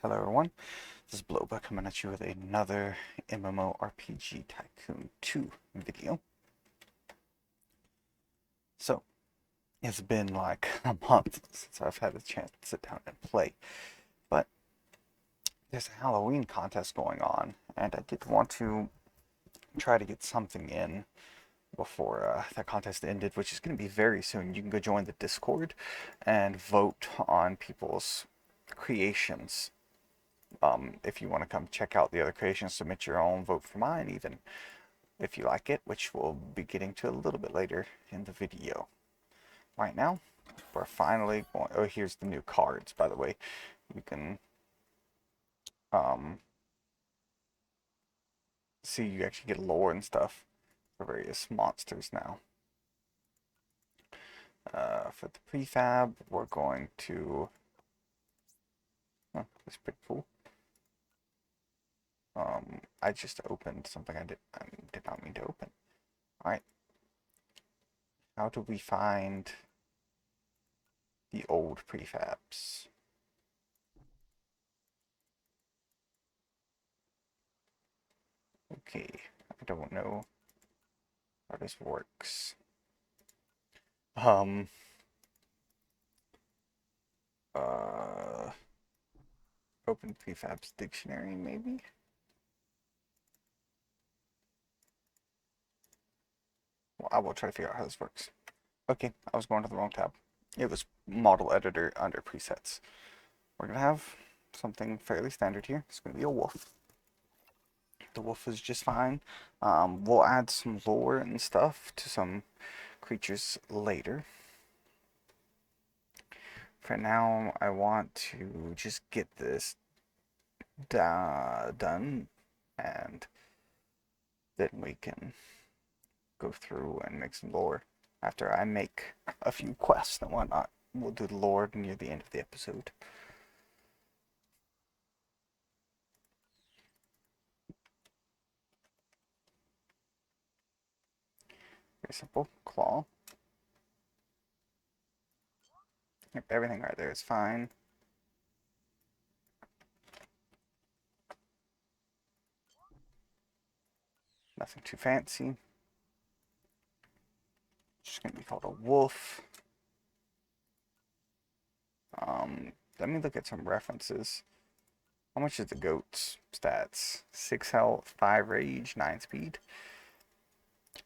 Hello everyone, this is Bloba coming at you with another MMORPG Tycoon 2 video. So, it's been like a month since I've had a chance to sit down and play, but there's a Halloween contest going on, and I did want to try to get something in before that contest ended, which is going to be very soon. You can go join the Discord and vote on people's creations. If you want to come check out the other creations, submit your own, vote for mine even, if you like it, which we'll be getting to a little bit later in the video. Right now, we're finally going, oh, here's the new cards, by the way. You can see you actually get lore and stuff for various monsters now. For the prefab, we're going to, oh, that's pretty cool. I just opened something I did not mean to open. Alright, how do we find the old prefabs? Okay, I don't know how this works. Um, Open prefabs dictionary, maybe? Well, I will try to figure out how this works. Okay, I was going to the wrong tab. It was model editor under presets. We're gonna have something fairly standard here. It's gonna be a wolf. The wolf is just fine. We'll add some lore and stuff to some creatures later. For now, I want to just get this done, and then we can go through and make some lore after I make a few quests and whatnot. We'll do the lore near the end of the episode. Very simple. Claw. Yep, everything right there is fine. Nothing too fancy. Just gonna be called a wolf. Let me look at some references. How much is the goat's stats? 6 health, 5 rage, 9 speed.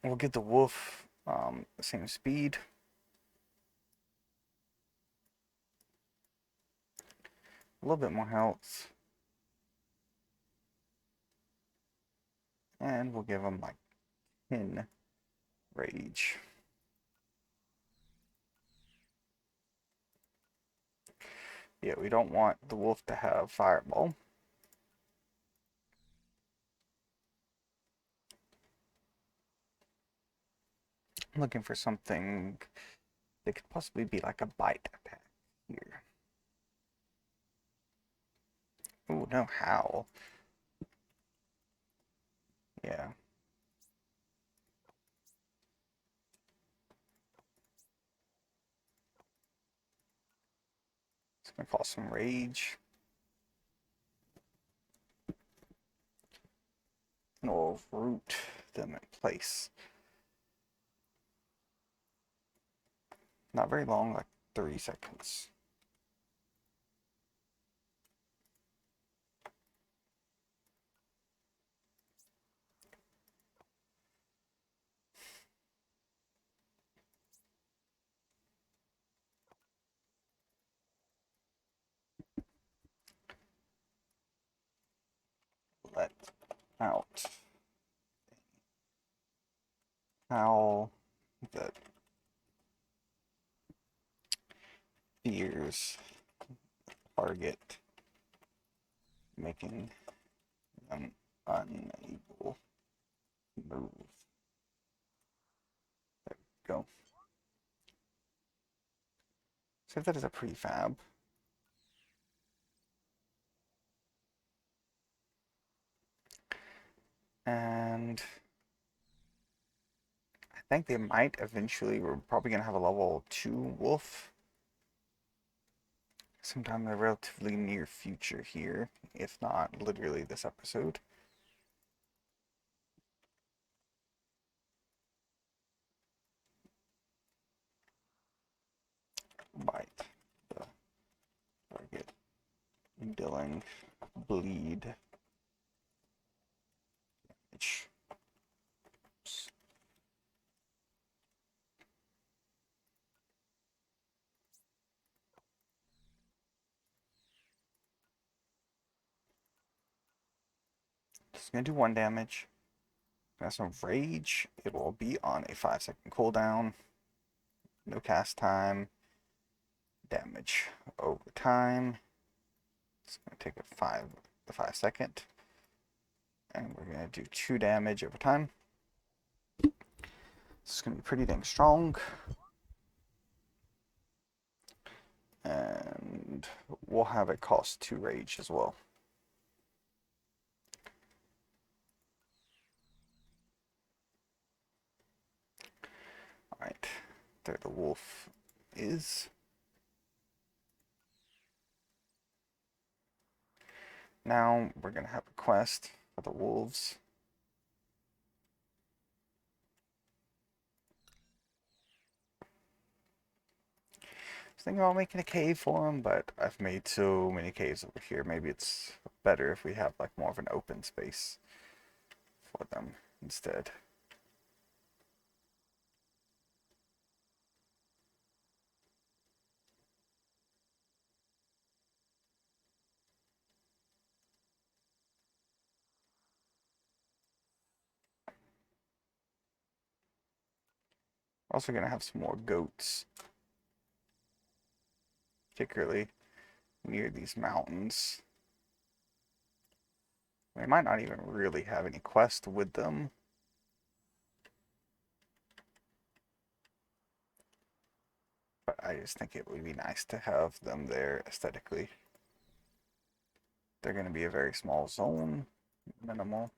We'll get the wolf the same speed. A little bit more health. And we'll give him like 10 rage. Yeah, we don't want the wolf to have fireball. I'm looking for something that could possibly be like a bite attack here. Oh, no, how? Yeah. It's gonna cause some rage. And we'll root them in place. Not very long, like 30 seconds. Let out howl that fears target, making them unable to move. There we go. Save that as a prefab. And I think they might eventually, we're probably going to have a level 2 wolf. sometime in the relatively near future here, if not literally this episode. Bite. The target. Dealing bleed. Damage. Just gonna do 1 damage. Got some rage. It will be on a 5-second cooldown. No cast time. Damage over time. It's gonna take the 5-second. And we're gonna do 2 damage over time. This is gonna be pretty dang strong. And we'll have it cost 2 rage as well. Alright, there the wolf is. Now we're gonna have a quest for the wolves. I was thinking about making a cave for them, but I've made so many caves over here. Maybe it's better if we have like more of an open space for them instead. We're also gonna have some more goats, particularly near these mountains. We might not even really have any quest with them. But I just think it would be nice to have them there aesthetically. They're going to be a very small zone, minimal.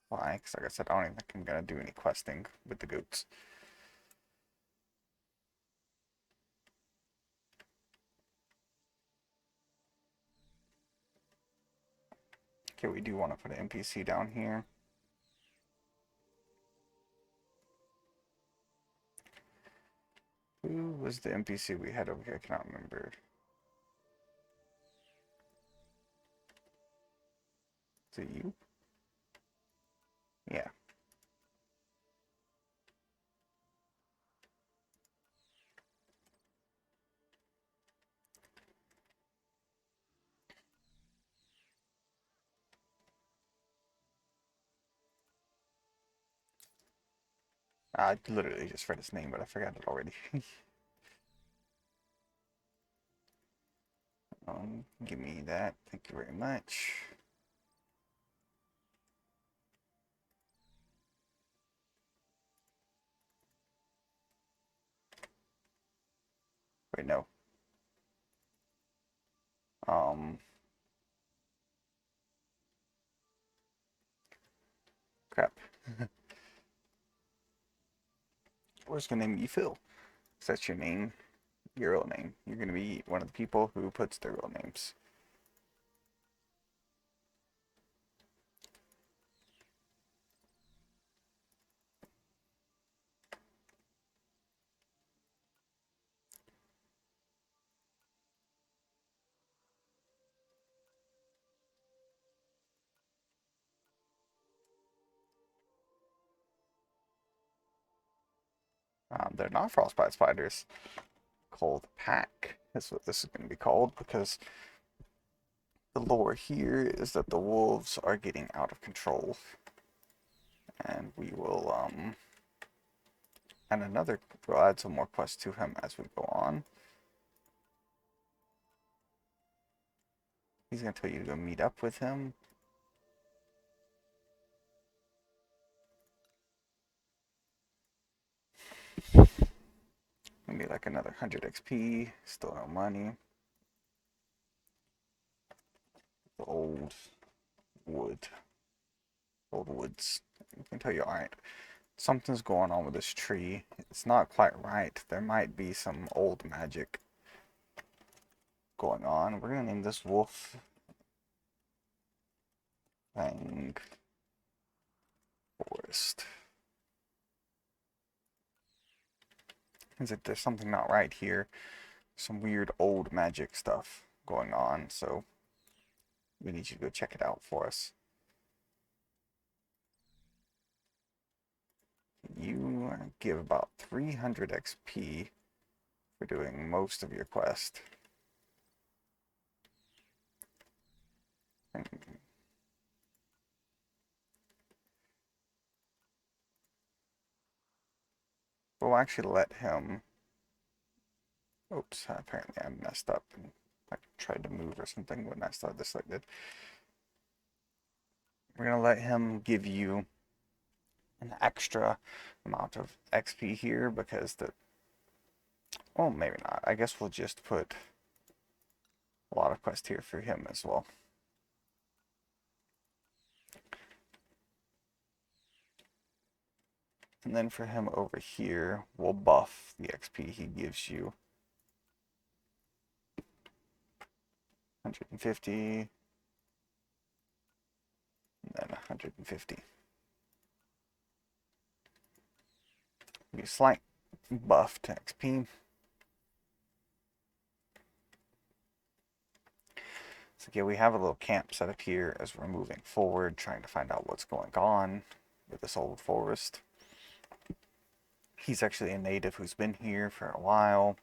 Why? Because like I said, I don't even think I'm going to do any questing with the goats. Okay, we do want to put an NPC down here. Who was the NPC we had over here? I cannot remember. Is it you? Yeah. I literally just read his name, but I forgot it already. Give me that. Thank you very much. Wait, no. Um, Crap. We're just gonna name you Phil. Is that your name? Your real name. You're gonna be one of the people who puts their real names. They're not frostbite spiders. Cold pack is what this is going to be called, because the lore here is that the wolves are getting out of control. And we will, and we'll add some more quests to him as we go on. He's going to tell you to go meet up with him. Maybe like another 100 XP, still no money. The old woods. I can tell you, alright, something's going on with this tree. It's not quite right. There might be some old magic. going on. We're gonna name this Wolf Fang Forest. Seems like there's something not right here. Some weird old magic stuff going on, so we need you to go check it out for us. You give about 300 XP for doing most of your quest. We'll actually let him... Oops, apparently I messed up and I tried to move or something when I started this like that. We're going to let him give you an extra amount of XP here because the... Well, maybe not. I guess we'll just put a lot of quests here for him as well. And then for him over here, we'll buff the XP he gives you. 150, and then 150. Be a slight buff to XP. So yeah, we have a little camp set up here as we're moving forward, trying to find out what's going on with this old forest. He's actually a native who's been here for a while,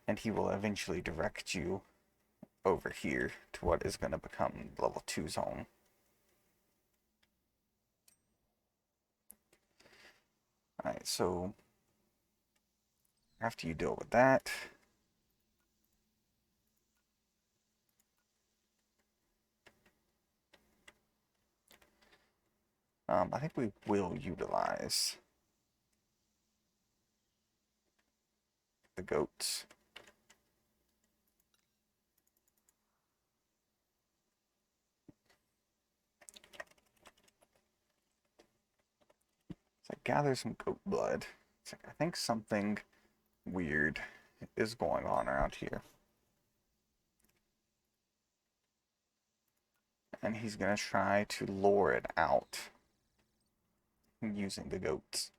and he will eventually direct you over here to what is going to become level 2 zone. Alright, so after you deal with that, I think we will utilize the goats. So gather some goat blood. It's like, I think something weird is going on around here. And he's going to try to lure it out using the goats.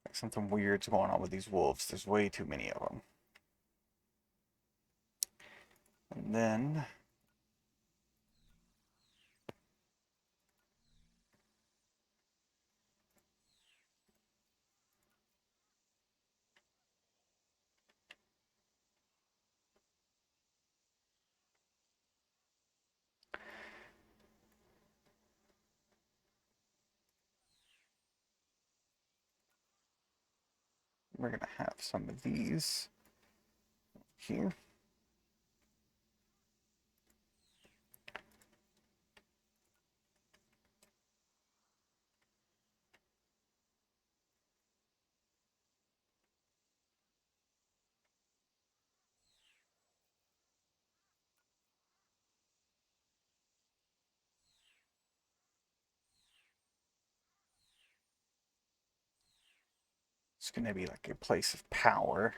Like something weird's going on with these wolves. There's way too many of them. And then we're going to have some of these here. It's going to be like a place of power.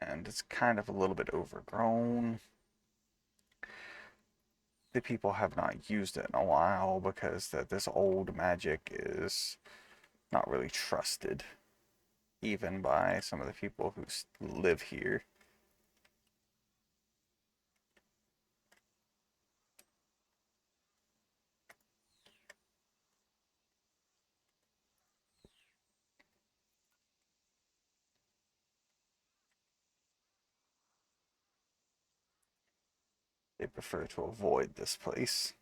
And it's kind of a little bit overgrown. The people have not used it in a while because this old magic is not really trusted, even by some of the people who live here. they prefer to avoid this place.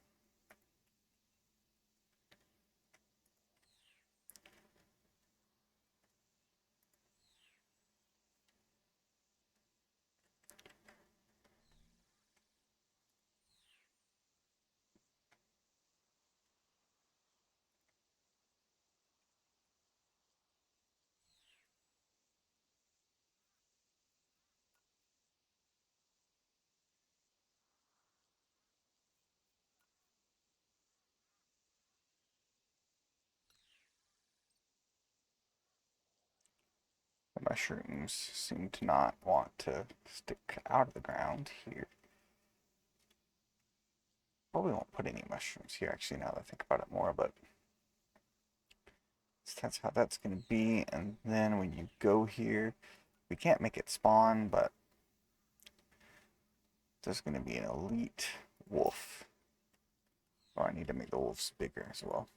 The mushrooms seem to not want to stick out of the ground here. Probably won't put any mushrooms here, actually, now that I think about it more, but that's how that's going to be. And then when you go here, we can't make it spawn, but there's going to be an elite wolf. Oh, I need to make the wolves bigger as well.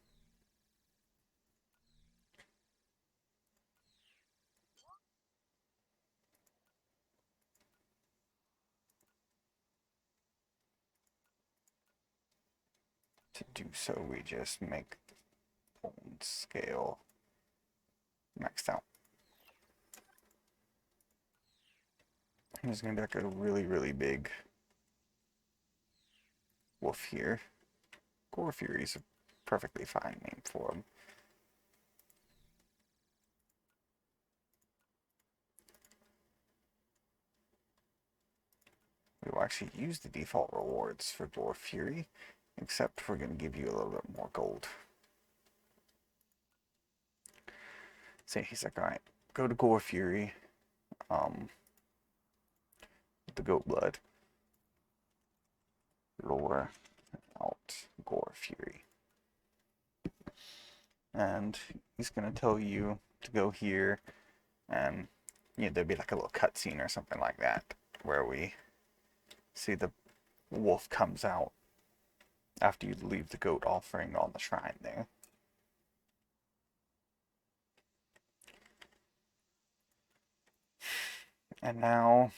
To do so, we just make the bone scale maxed out. And there's going to be like a really, really big wolf here. Gore Fury is a perfectly fine name for him. We will actually use the default rewards for Gore Fury, except we're going to give you a little bit more gold. So he's like, alright, go to Gore Fury, the goat blood, roar out Gore Fury. And he's going to tell you to go here, and there'd be like a little cutscene or something like that, where we see the wolf comes out after you leave the goat offering on the shrine there. And now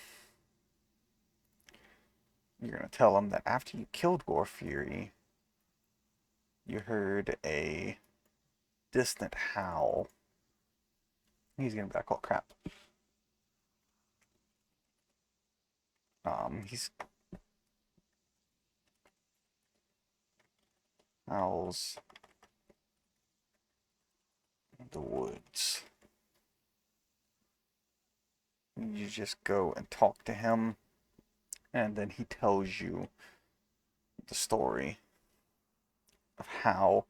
you're going to tell him that after you killed Gore Fury, you heard a distant howl. He's going to be like, oh crap. He's howls in the woods. You just go and talk to him, and then he tells you the story of how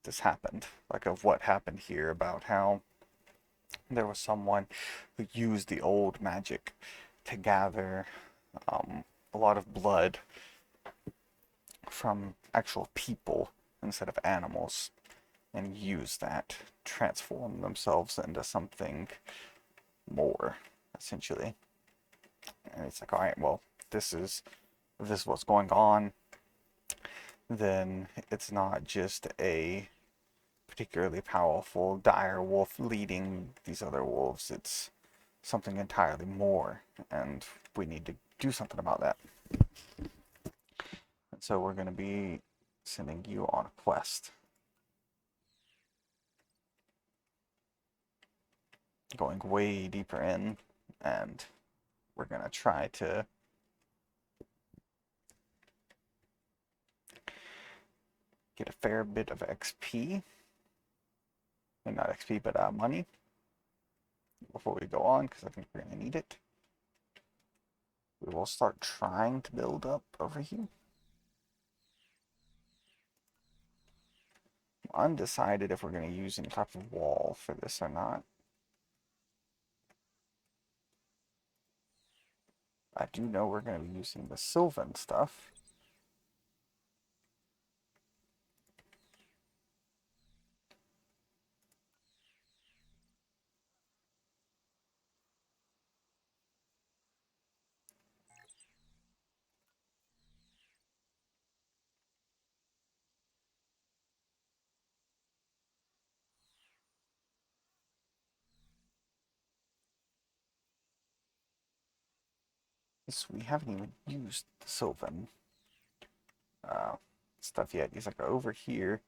this happened, like of what happened here, about how there was someone who used the old magic to gather a lot of blood from actual people instead of animals, and use that to transform themselves into something more, essentially. And it's like, all right, well, if this is what's going on, then it's not just a particularly powerful dire wolf leading these other wolves. It's something entirely more, and we need to do something about that. And so we're going to be sending you on a quest. Going way deeper in, and we're going to try to get a fair bit of XP. And not XP, but money before we go on, because I think we're going to need it. We will start trying to build up over here. I'm undecided if we're going to use any type of wall for this or not. I do know we're going to be using the Sylvan stuff. So we haven't even used the Sylvan uh, stuff yet. He's like, over here,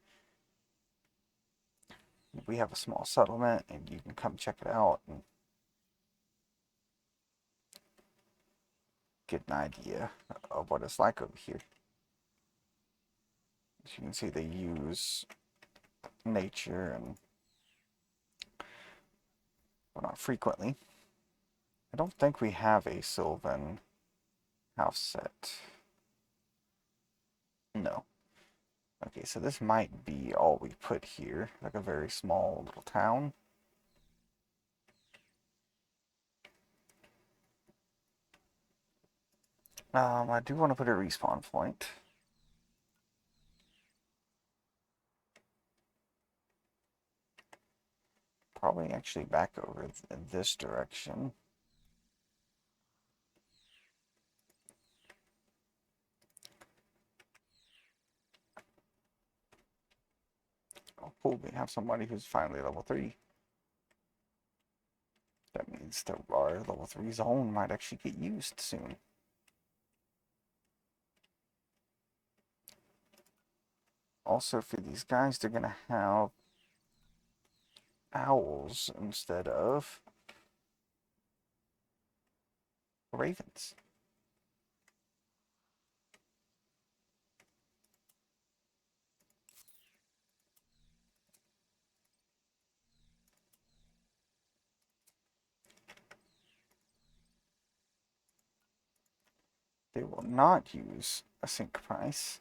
we have a small settlement, and you can come check it out and get an idea of what it's like over here. As you can see, they use nature and well, not frequently. I don't think we have a Sylvan house set. No. Okay, so this might be all we put here, like a very small little town. I do want to put a respawn point. Probably actually back over in this direction. Oh, cool, we have somebody who's finally level 3. That means that our level 3 zone might actually get used soon. Also, for these guys, they're going to have owls instead of ravens. They will not use a sync price.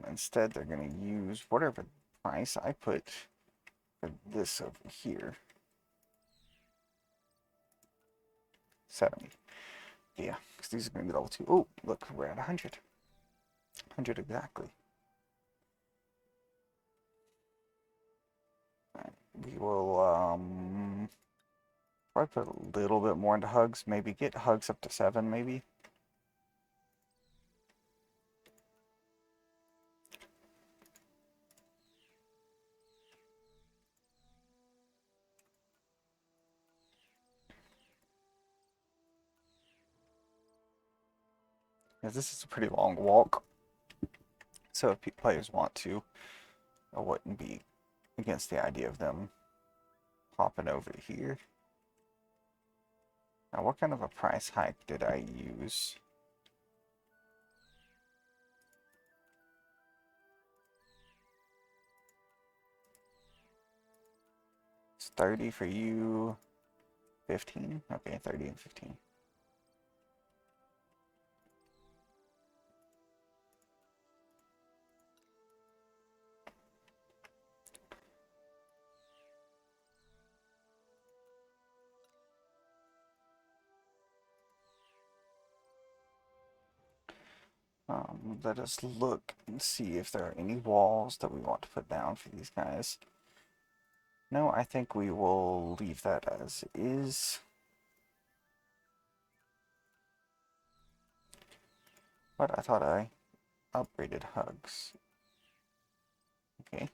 Instead, they're going to use whatever price I put for this over here. 70. Yeah, because these are going to be level 2. Oh, look, we're at 100. 100 exactly. Right. We will probably put a little bit more into hugs. Maybe get hugs up to 7, maybe. Because this is a pretty long walk. So if players want to, I wouldn't be against the idea of them hopping over here. Now, what kind of a price hike did I use? It's 30 for you, 15? Okay, 30 and 15. Let us look and see if there are any walls that we want to put down for these guys. No, I think we will leave that as is. But I thought I upgraded hugs. Okay.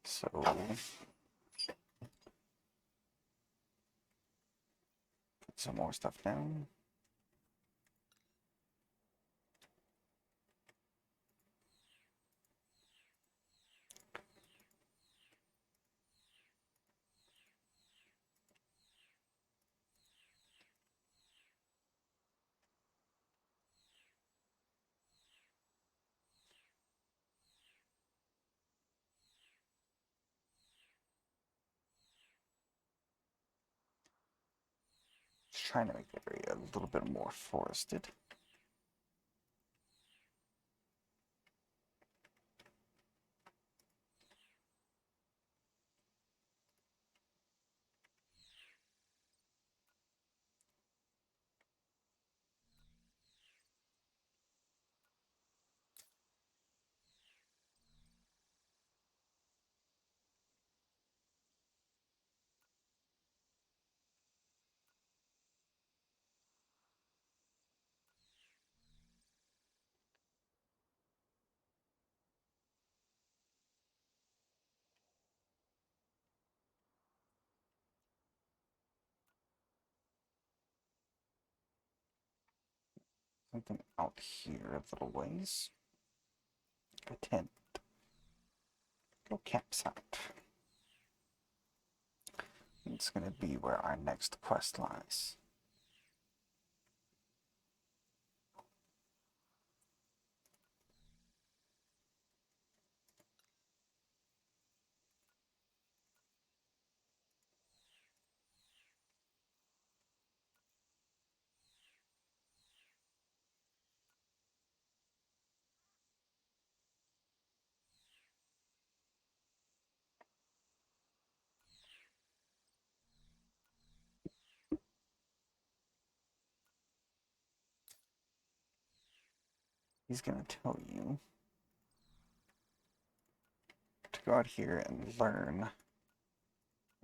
So put some more stuff down. Just trying to make the area a little bit more forested. something out here a little ways. Go tent. Go campsite. It's going to be where our next quest lies. He's going to tell you to go out here and learn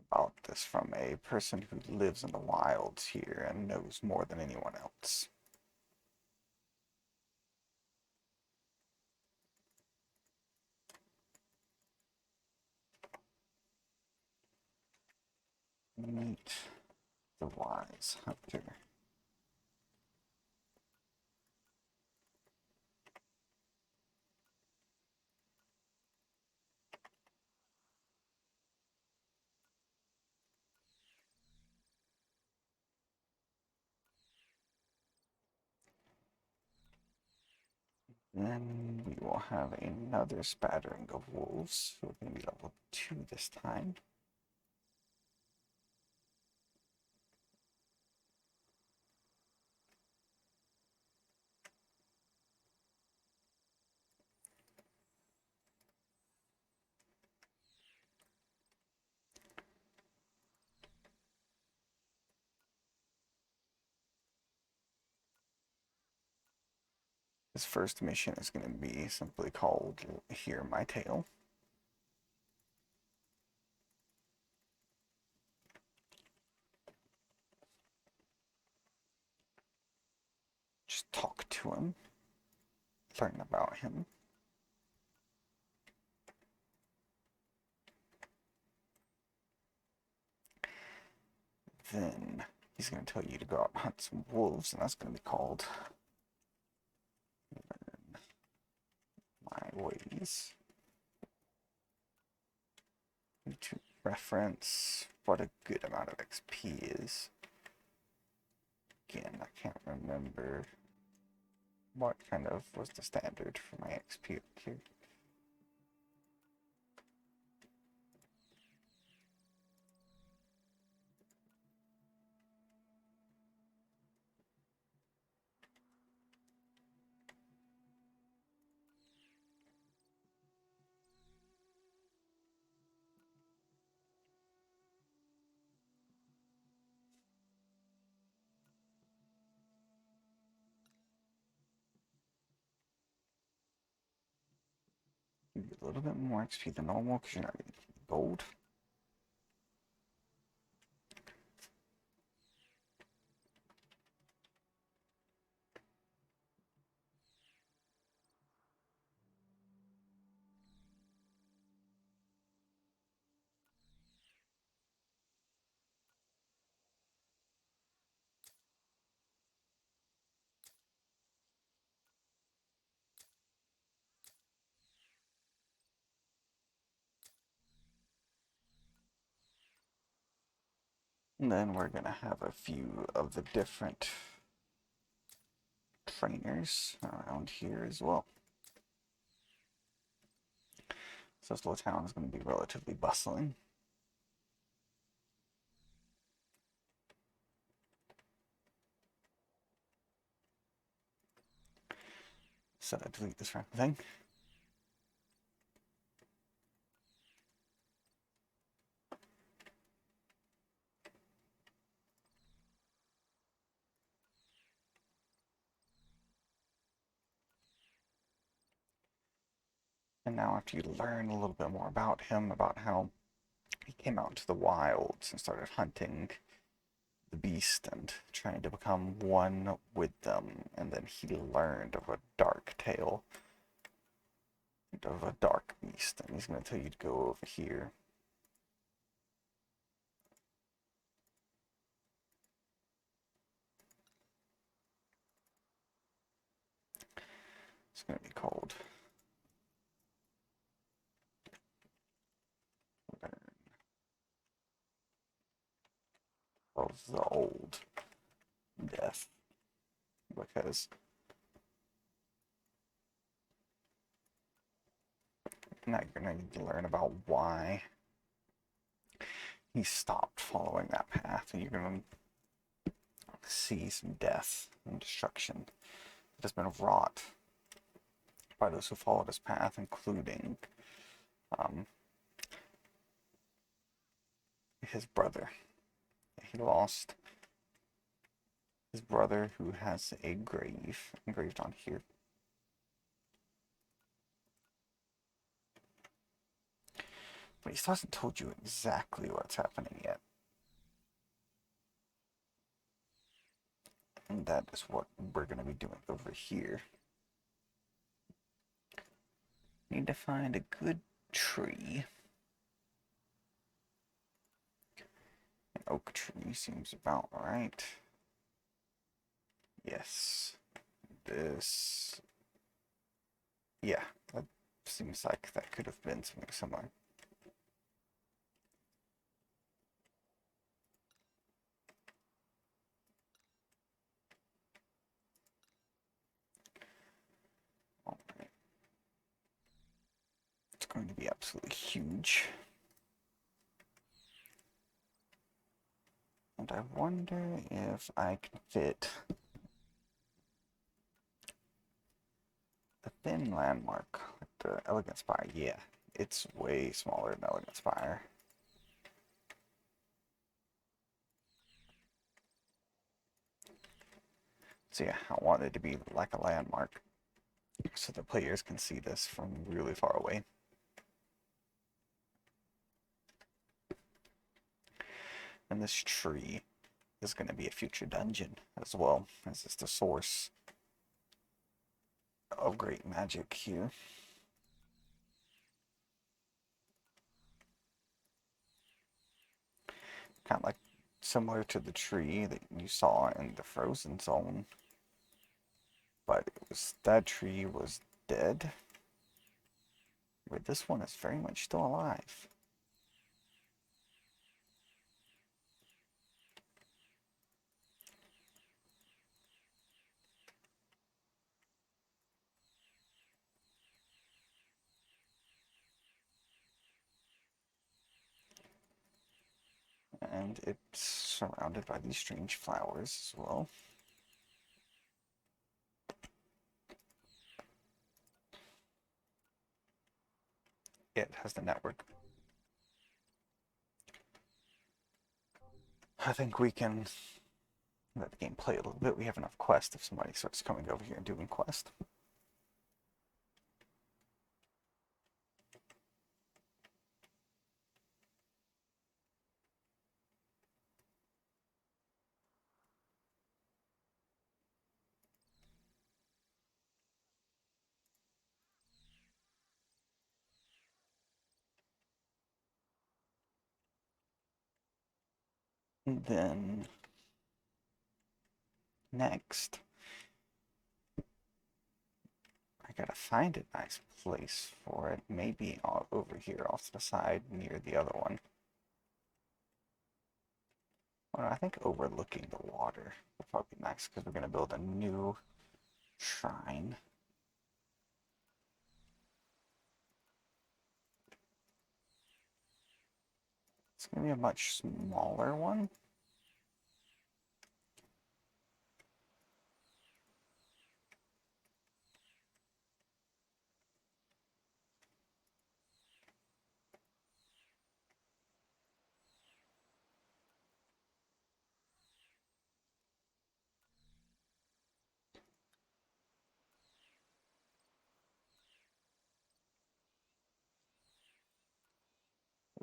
about this from a person who lives in the wilds here and knows more than anyone else. Meet the wise hunter. Then we will have another spattering of wolves, who are going to be level 2 this time. His first mission is going to be simply called Hear My Tale. Just talk to him, learn about him. Then he's going to tell you to go out and hunt some wolves, and that's going to be called Learn My Ways. To reference what a good amount of XP is. Again, I can't remember what kind of was the standard for my XP up here. You get a little bit more XP than normal because you're not going to get gold. And then we're going to have a few of the different trainers around here as well. So this little town is going to be relatively bustling. So I delete this random thing. And now after you learn a little bit more about him, about how he came out into the wilds and started hunting the beast and trying to become one with them, and then he learned of a dark tale of a dark beast, and he's going to tell you to go over here. going to be called? Of the old death, because now you're going to need to learn about why he stopped following that path, and you're going to see some death and destruction that has been wrought by those who followed his path, including his brother. He lost his brother, who has a grave engraved on here. But he hasn't told you exactly what's happening yet. And that is what we're going to be doing over here. Need to find a good tree. An oak tree seems about right. Yes. This. Yeah, that seems like that could have been something similar. Alright. It's going to be absolutely huge. And I wonder if I can fit the thin landmark with the Elegant Spire. Yeah, it's way smaller than Elegant Spire. So yeah, I want it to be like a landmark so the players can see this from really far away. And this tree is going to be a future dungeon as well, as it's the source of great magic here. Kind of like similar to the tree that you saw in the frozen zone, but that tree was dead, where this one is very much still alive. And it's surrounded by these strange flowers as well. It has the network. I think we can let the game play a little bit. We have enough quest if somebody starts coming over here and doing quest. And then next, I gotta find a nice place for it. Maybe over here off to the side near the other one. Well, I think overlooking the water will probably be nice because we're gonna build a new shrine. It's gonna be a much smaller one.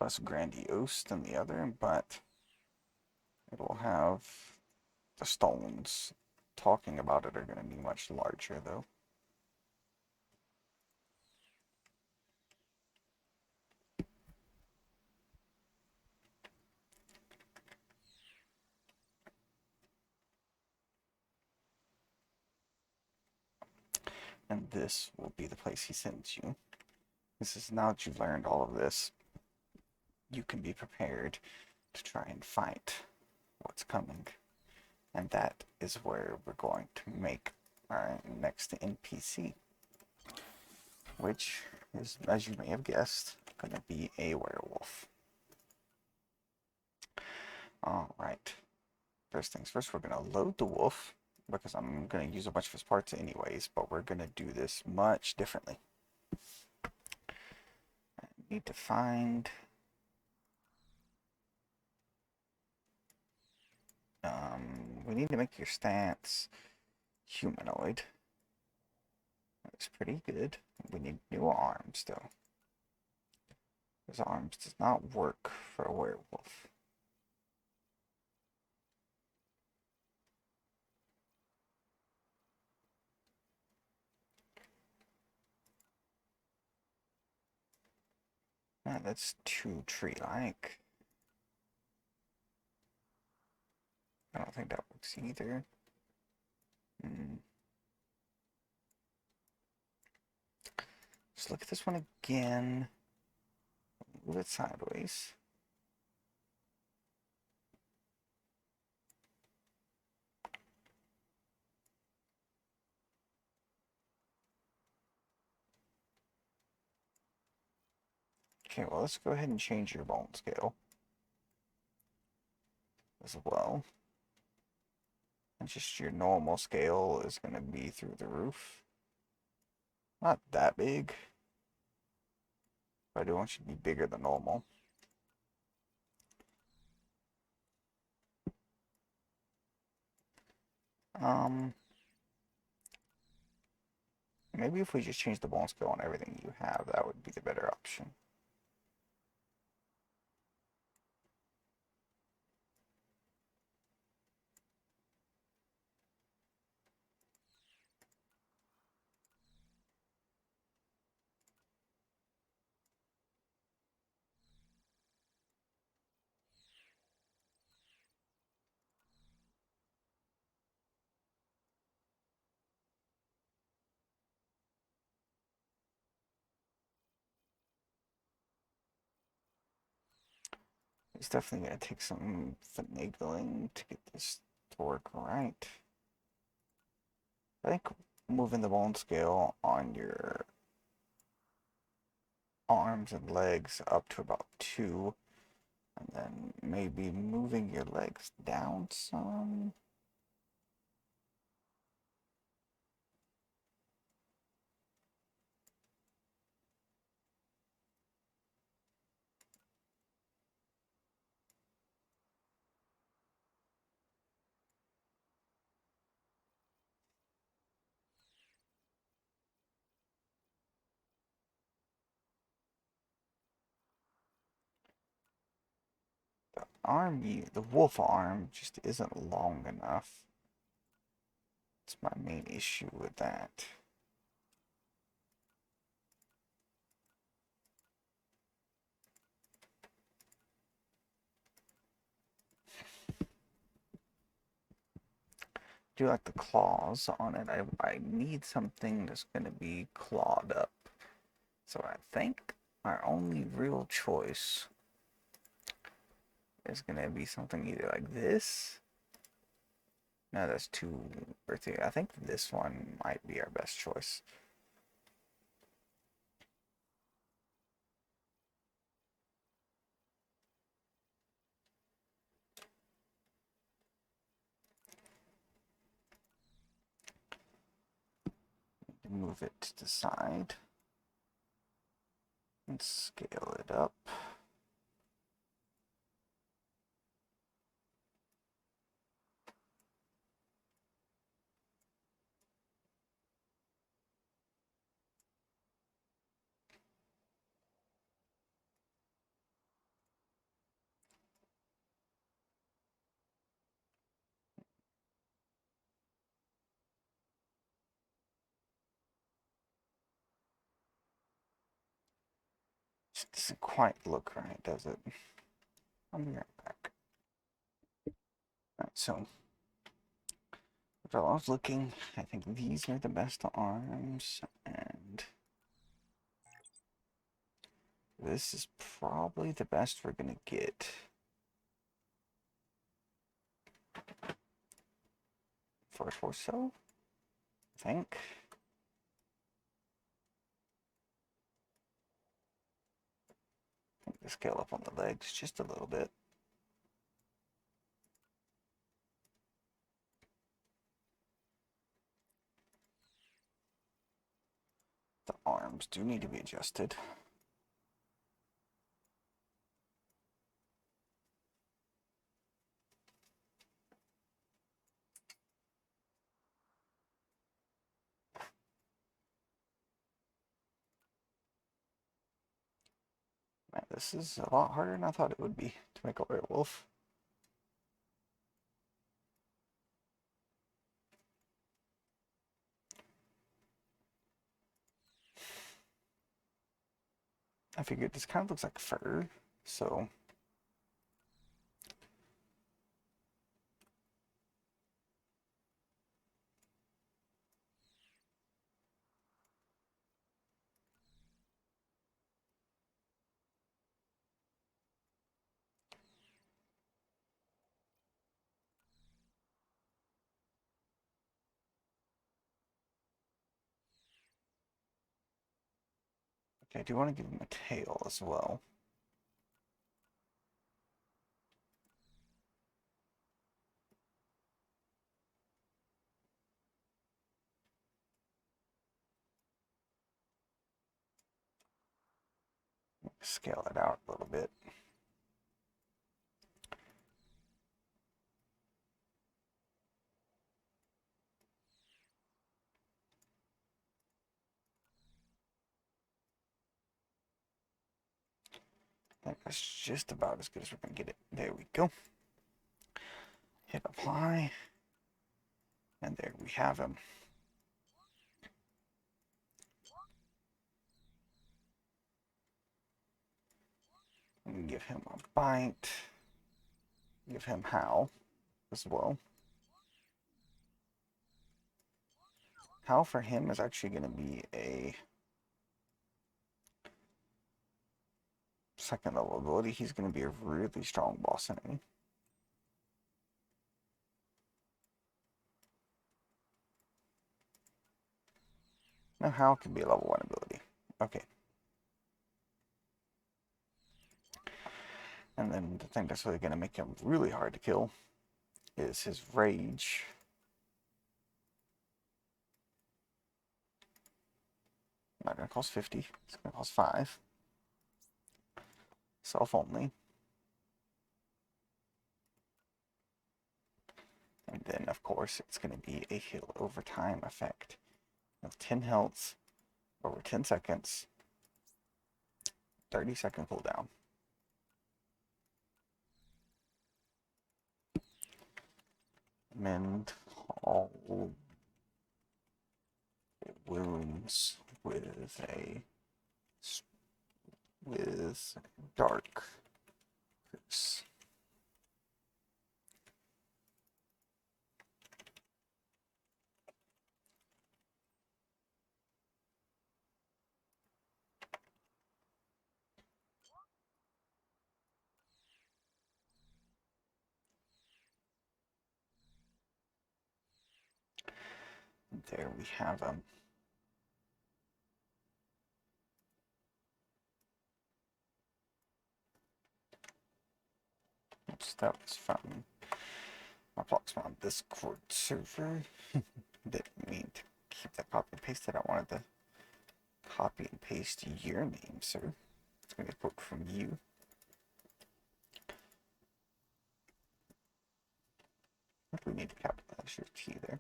Less grandiose than the other, but it will have the stones talking about it are going to be much larger, though. and this will be the place he sends you. This is now that you've learned all of this, you can be prepared to try and fight what's coming. And that is where we're going to make our next NPC, which is, as you may have guessed, going to be a werewolf. Alright, first things first, we're going to load the wolf, because I'm going to use a bunch of his parts anyways, but we're going to do this much differently. I need to find... we need to make your stance humanoid. That's pretty good. We need new arms, though. His arms does not work for a werewolf. Man, that's too tree-like. I don't think that works either. Just look at this one again. Move it sideways. Okay, well, let's go ahead and change your bone scale as well. And just your normal scale is going to be through the roof. Not that big, but I do want you to be bigger than normal. Maybe if we just change the bone scale on everything you have, that would be the better option. It's definitely going to take some finagling to get this to work right. I think moving the bone scale on your arms and legs up to about 2, and then maybe moving your legs down some. The wolf arm just isn't long enough. It's my main issue with that. Do like the claws on it. I need something that's going to be clawed up. So I think our only real choice is going to be something either like this. No, that's too earthy. I think this one might be our best choice. Move it to the side and scale it up. It doesn't quite look right, does it? I'll be right back. Alright, so While I was looking, I think these are the best arms, and this is probably the best we're gonna get. For a torso, I think. Scale up on the legs just a little bit. The arms do need to be adjusted. Man, this is a lot harder than I thought it would be to make a werewolf. I figured this kind of looks like fur, so okay, I do want to give him a tail as well. Scale it out a little bit. I think that's just about as good as we're going to get it. There we go. Hit apply. And there we have him. We can give him a bite. Give him howl as well. Howl for him is actually going to be a second level ability. He's going to be a really strong boss enemy. Now Howl can be a level 1 ability. Okay. And then the thing that's really going to make him really hard to kill is his rage. Not going to cost 50. It's going to cost 5. Self only. And then, of course, it's going to be a heal over time effect. Of 10 health over 10 seconds. 30-second cooldown. Mend all wounds with dark. There we have them. Oops, that was from my blocks on Discord server. Didn't mean to keep that copy and pasted. I wanted to copy and paste your name, sir. It's going to be a quote from you. I think we need to capitalize your T there.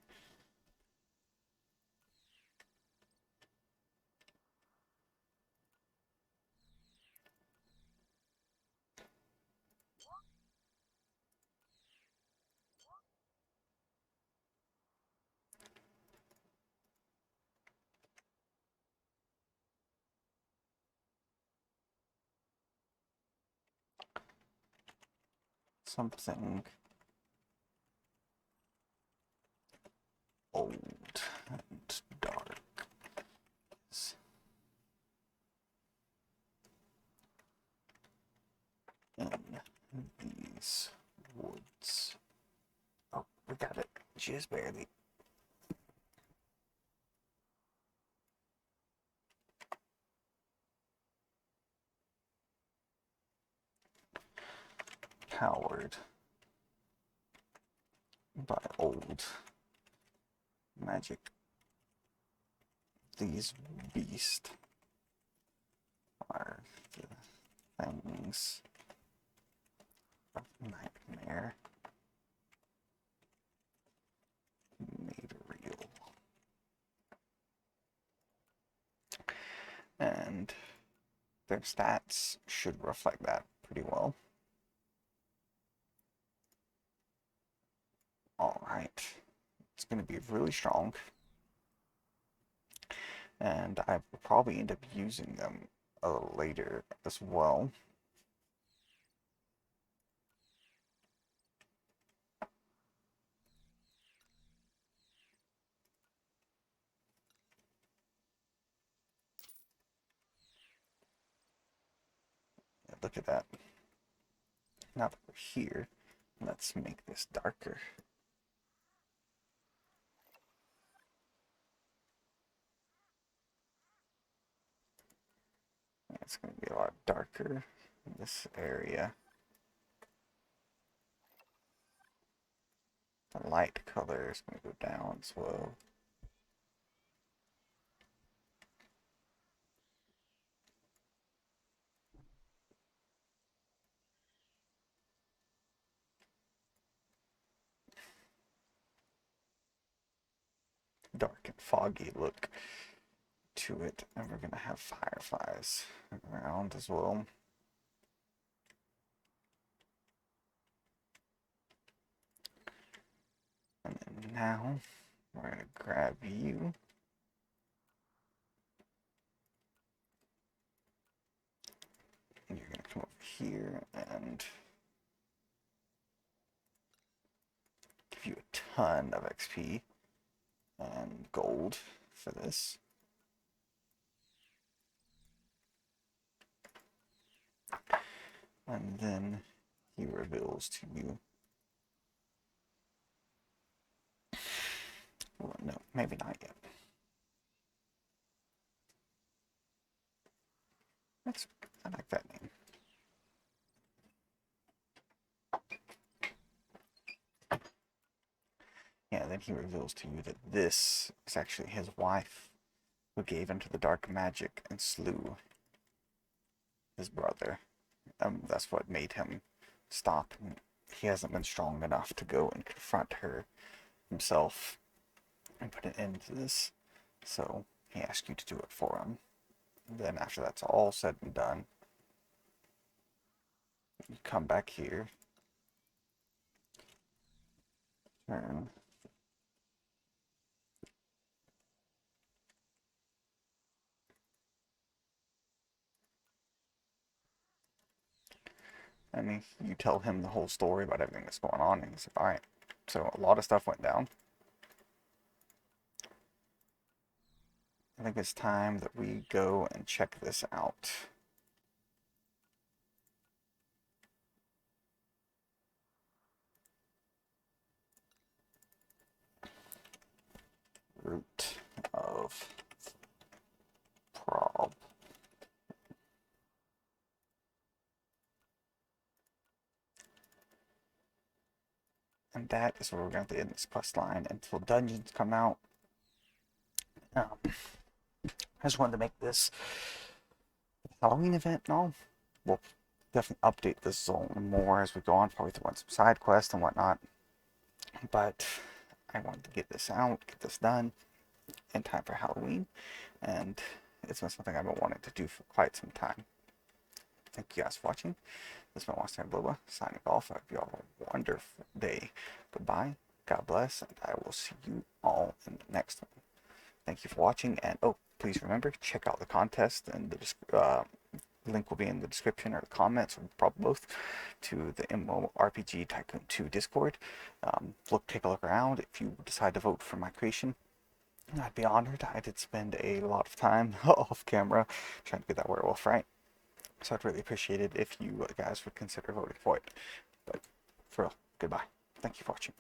Something old and dark is in these woods. Oh, we got it. Just barely. Powered by old magic. These beasts are the things of nightmare made real. And their stats should reflect that pretty well. Alright, it's going to be really strong, and I will probably end up using them later as well. Yeah, look at that. Now that we're here, let's make this darker. It's going to be a lot darker in this area. The light color is going to go down as well. Dark and foggy look to it, and we're going to have fireflies around as well. And then now we're going to grab you. And you're going to come over here and give you a ton of XP and gold for this. And then he reveals to you. Well, no, maybe not yet. I like that name. Yeah, then he reveals to you that this is actually his wife, who gave into the dark magic and slew his brother. That's what made him stop. He hasn't been strong enough to go and confront her himself and put an end to this, so he asked you to do it for him. And then after that's all said and done, you come back here, turn, and you tell him the whole story about everything that's going on, and he's like, alright, so a lot of stuff went down. I think it's time that we go and check this out. Root of prob. And that is where we're going to end this quest line until dungeons come out. I just wanted to make this Halloween event and all. We'll definitely update this zone more as we go on, probably through some side quests and whatnot. But I wanted to get this out, get this done in time for Halloween, and it's been something I've been wanting to do for quite some time. Thank you guys for watching. This has been Watching Bloba, signing off. I hope you all have a wonderful day. Goodbye, God bless, and I will see you all in the next one. Thank you for watching, and oh, please remember, check out the contest and the link will be in the description or the comments, or probably both, to the MMORPG Tycoon 2 Discord. Take a look around. If you decide to vote for my creation, I'd be honored. I did spend a lot of time off camera trying to get that werewolf right, so I'd really appreciate it if you guys would consider voting for it. But for real, goodbye. Thank you for watching.